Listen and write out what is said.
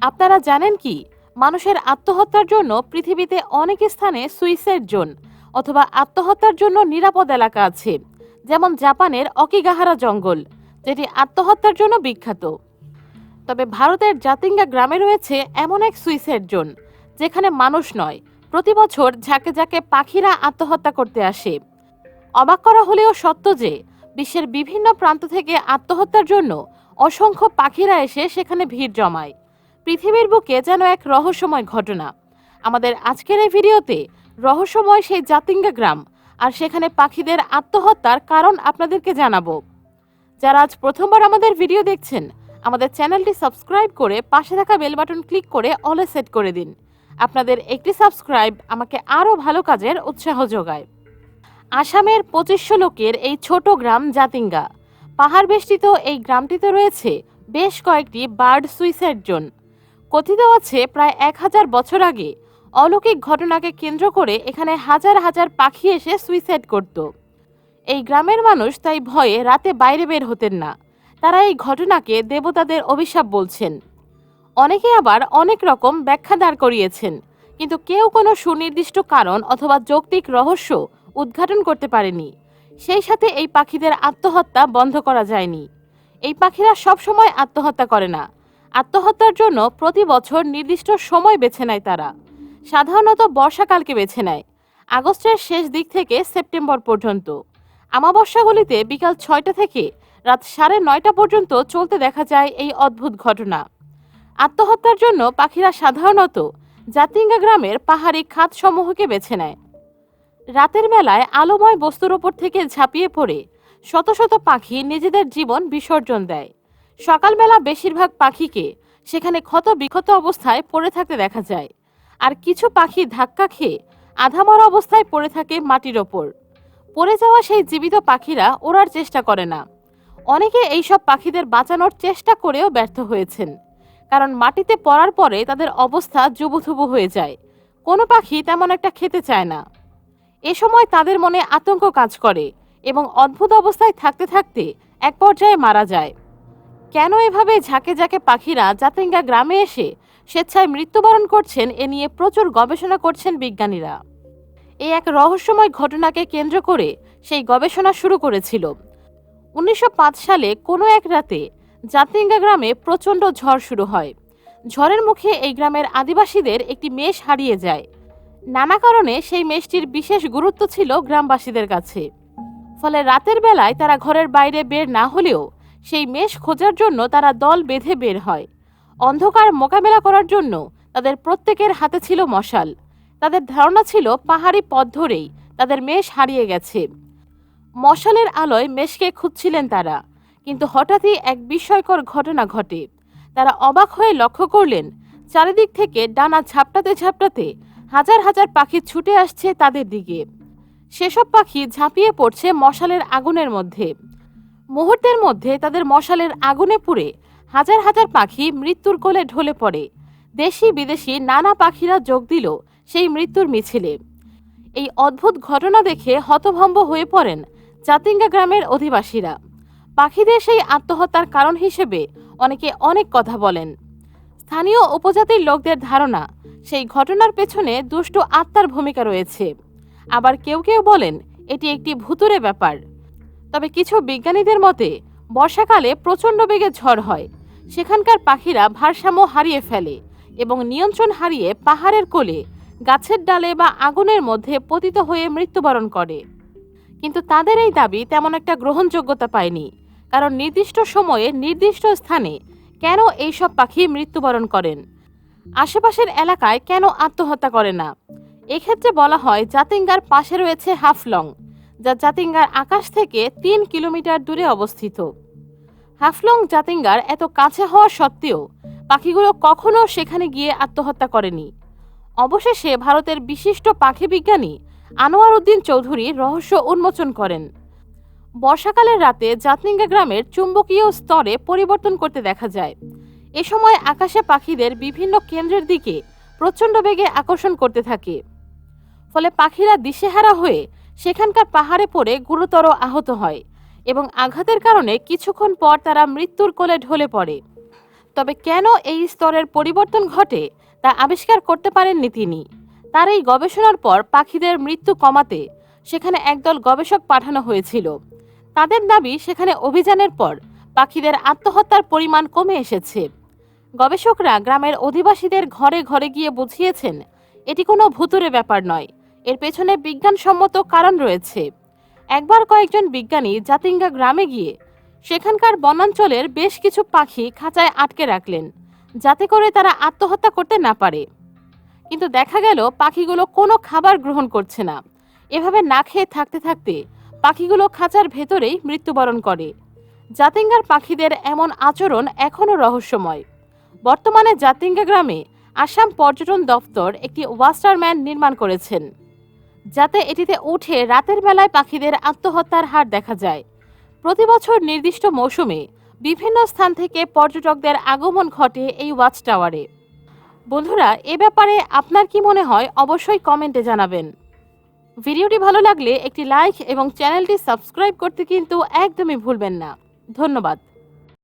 আপনারা জানেন কি, মানুষের আত্মহত্যার জন্য পৃথিবীতে অনেক স্থানে সুইসাইড জোন অথবা আত্মহত্যার জন্য নিরাপদ এলাকা আছে। যেমন জাপানের অকিগাহারা জঙ্গল, যেটি আত্মহত্যার জন্য বিখ্যাত। তবে ভারতের জাতিঙ্গা গ্রামে রয়েছে এমন এক সুইসাইড জোন, যেখানে মানুষ নয়, প্রতি বছর ঝাঁকে ঝাঁকে পাখিরা আত্মহত্যা করতে আসে। অবাক করা হলেও সত্য যে বিশ্বের বিভিন্ন প্রান্ত থেকে আত্মহত্যার জন্য অসংখ্য পাখিরা এসে সেখানে ভিড় জমায়। পৃথিবীর বুকে যেন এক রহস্যময় ঘটনা। আমাদের আজকের এই ভিডিওতে রহস্যময় সেই জাতিঙ্গা গ্রাম আর সেখানে পাখিদের আত্মহত্যার কারণ আপনাদেরকে জানাবো। যারা আজ প্রথমবার আমাদের ভিডিও দেখছেন, আমাদের চ্যানেলটি সাবস্ক্রাইব করে পাশে থাকা বেল বাটন ক্লিক করে অলে সেট করে দিন। আপনাদের একটি সাবস্ক্রাইব আমাকে আরও ভালো কাজের উৎসাহ যোগায়। আসামের 2500 লোকের এই ছোট গ্রাম জাতিঙ্গা। পাহাড় বেষ্টিত এই গ্রামটিতে রয়েছে বেশ কয়েকটি বার্ড সুইসাইড জোন। কথিত আছে প্রায় 1000 বছর আগে অলৌকিক ঘটনাকে কেন্দ্র করে এখানে হাজার হাজার পাখি এসে সুইসাইড করত। এই গ্রামের মানুষ তাই ভয়ে রাতে বাইরে বের হতেন না। তারা এই ঘটনাকে দেবতাদের অভিশাপ বলছেন। অনেকে আবার অনেক রকম ব্যাখ্যা দাঁড় করিয়েছেন, কিন্তু কেউ কোনো সুনির্দিষ্ট কারণ অথবা যৌক্তিক রহস্য উদ্ঘাটন করতে পারেনি। সেই সাথে এই পাখিদের আত্মহত্যা বন্ধ করা যায়নি। এই পাখিরা সব সময় আত্মহত্যা করে না। আত্মহত্যার জন্য প্রতি বছর নির্দিষ্ট সময় বেছে নেয় তারা। সাধারণত বর্ষাকালকে বেছে নেয়, আগস্টের শেষ দিক থেকে সেপ্টেম্বর পর্যন্ত। আমাবস্যাগুলিতে বিকাল 6টা থেকে রাত 9:30 পর্যন্ত চলতে দেখা যায় এই অদ্ভুত ঘটনা। আত্মহত্যার জন্য পাখিরা সাধারণত জাতিঙ্গা গ্রামের পাহাড়ি খাতসমূহকে বেছে নেয়। রাতের বেলায় আলোময় বস্তুর ওপর থেকে ঝাঁপিয়ে পড়ে শত শত পাখি নিজেদের জীবন বিসর্জন দেয়। সকালবেলা বেশিরভাগ পাখিকে সেখানে ক্ষত বিক্ষত অবস্থায় পড়ে থাকতে দেখা যায়, আর কিছু পাখি ধাক্কা খেয়ে আধামরা অবস্থায় পড়ে থাকে মাটির ওপর। পড়ে যাওয়া সেই জীবিত পাখিরা ওড়ার চেষ্টা করে না। অনেকে এইসব পাখিদের বাঁচানোর চেষ্টা করেও ব্যর্থ হয়েছেন, কারণ মাটিতে পড়ার পরে তাদের অবস্থা জুবুথুবু হয়ে যায়। কোনো পাখি তেমন একটা খেতে চায় না। এ সময় তাদের মনে আতঙ্ক কাজ করে এবং অদ্ভুত অবস্থায় থাকতে থাকতে এক পর্যায়ে মারা যায়। কেন এভাবে ঝাঁকে ঝাঁকে পাখিরা জাতিঙ্গা গ্রামে এসে স্বেচ্ছায় মৃত্যুবরণ করছেন, এ নিয়ে প্রচুর গবেষণা করছেন বিজ্ঞানীরা। এই এক রহস্যময় ঘটনাকে কেন্দ্র করে সেই গবেষণা শুরু করেছিল। 1905 সালে কোনো এক রাতে জাতিঙ্গা গ্রামে প্রচণ্ড ঝড় শুরু হয়। ঝড়ের মুখে এই গ্রামের আদিবাসীদের একটি মেষ হারিয়ে যায়। নানা কারণে সেই মেষটির বিশেষ গুরুত্ব ছিল গ্রামবাসীদের কাছে। ফলে রাতের বেলায় তারা ঘরের বাইরে বের না হলেও সেই মেষ খোঁজার জন্য তারা দল বেঁধে বের হয়। অন্ধকার মোকাবেলা করার জন্য তাদের প্রত্যেকের হাতে ছিল মশাল। তাদের ধারণা ছিল পাহাড়ি পথ ধরেই তাদের মেষ হারিয়ে গেছে। মশালের আলোয় মেষকে খুঁজছিলেন তারা, কিন্তু হঠাৎই এক বিস্ময়কর ঘটনা ঘটে। তারা অবাক হয়ে লক্ষ্য করলেন, চারিদিক থেকে ডানা ঝাপটাতে ঝাপটাতে হাজার হাজার পাখি ছুটে আসছে তাদের দিকে। সেসব পাখি ঝাঁপিয়ে পড়ছে মশালের আগুনের মধ্যে। মুহূর্তের মধ্যে তাদের মশালের আগুনে পুড়ে হাজার হাজার পাখি মৃত্যুর কোলে ঢলে পড়ে। দেশি বিদেশি নানা পাখিরা যোগ দিল সেই মৃত্যুর মিছিলে। এই অদ্ভুত ঘটনা দেখে হতভম্ব হয়ে পড়েন জাতিঙ্গা গ্রামের অধিবাসীরা। পাখিদের সেই আত্মহত্যার কারণ হিসেবে অনেকে অনেক কথা বলেন। স্থানীয় উপজাতির লোকদের ধারণা, সেই ঘটনার পেছনে দুষ্ট আত্মার ভূমিকা রয়েছে। আবার কেউ কেউ বলেন এটি একটি ভুতুড়ে ব্যাপার। তবে কিছু বিজ্ঞানীদের মতে, বর্ষাকালে প্রচণ্ড বেগে ঝড় হয়, সেখানকার পাখিরা ভারসাম্য হারিয়ে ফেলে এবং নিয়ন্ত্রণ হারিয়ে পাহাড়ের কোলে, গাছের ডালে বা আগুনের মধ্যে পতিত হয়ে মৃত্যুবরণ করে। কিন্তু তাদের এই দাবি তেমন একটা গ্রহণযোগ্যতা পায়নি, কারণ নির্দিষ্ট সময়ে নির্দিষ্ট স্থানে কেন এইসব পাখি মৃত্যুবরণ করেন, আশেপাশের এলাকায় কেন আত্মহত্যা করে না। এক্ষেত্রে বলা হয় জাতিঙ্গার পাশে রয়েছে হাফলং, যা জাতিঙ্গার আকাশ থেকে 3 কিলোমিটার দূরে অবস্থিত। হাফলং জাতিঙ্গার এত কাছে হওয়া সত্ত্বেও পাখিগুলো কখনো সেখানে গিয়ে আত্মহত্যা করেনি। অবশেষে ভারতের বিশিষ্ট পাখি বিজ্ঞানী আনোয়ার উদ্দিন চৌধুরী রহস্য উন্মোচন করেন। বর্ষাকালের রাতে জাতিঙ্গা গ্রামের চুম্বকীয় স্তরে পরিবর্তন করতে দেখা যায়। এ সময় আকাশে পাখিদের বিভিন্ন কেন্দ্রের দিকে প্রচণ্ড বেগে আকর্ষণ করতে থাকে। ফলে পাখিরা দিশেহারা হয়ে সেখানকার পাহাড়ে পড়ে গুরুতর আহত হয় এবং আঘাতের কারণে কিছুক্ষণ পর তারা মৃত্যুর কোলে ঢলে পড়ে। তবে কেন এই স্তরের পরিবর্তন ঘটে তা আবিষ্কার করতে পারেননি তিনি। তার এই গবেষণার পর পাখিদের মৃত্যু কমাতে সেখানে একদল গবেষক পাঠানো হয়েছিল। তাদের দাবি সেখানে অভিযানের পর পাখিদের আত্মহত্যার পরিমাণ কমে এসেছে। গবেষকরা গ্রামের অধিবাসীদের ঘরে ঘরে গিয়ে বুঝিয়েছেন এটি কোনো ভুতুড়ে ব্যাপার নয়, এর পেছনে বিজ্ঞানসম্মত কারণ রয়েছে। একবার কয়েকজন বিজ্ঞানী জাতিঙ্গা গ্রামে গিয়ে সেখানকার বনাঞ্চলের বেশ কিছু পাখি খাঁচায় আটকে রাখলেন, যাতে করে তারা আত্মহত্যা করতে না পারে। কিন্তু দেখা গেল পাখিগুলো কোনো খাবার গ্রহণ করছে না। এভাবে না খেয়ে থাকতে থাকতে পাখিগুলো খাঁচার ভেতরেই মৃত্যুবরণ করে। জাতিঙ্গার পাখিদের এমন আচরণ এখনও রহস্যময়। বর্তমানে জাতিঙ্গা গ্রামে আসাম পর্যটন দপ্তর একটি ওয়াস্টারম্যান নির্মাণ করেছেন, যাতে এটিতে উঠে রাতের বেলায় পাখিদের আত্মহত্যার হার দেখা যায়। প্রতি বছর নির্দিষ্ট মৌসুমে বিভিন্ন স্থান থেকে পর্যটকদের আগমন ঘটে এই ওয়াচ টাওয়ারে। বন্ধুরা, এ ব্যাপারে আপনার কি মনে হয় অবশ্যই কমেন্টে জানাবেন। ভিডিওটি ভালো লাগলে একটি লাইক এবং চ্যানেলটি সাবস্ক্রাইব করতে কিন্তু একদমই ভুলবেন না। ধন্যবাদ।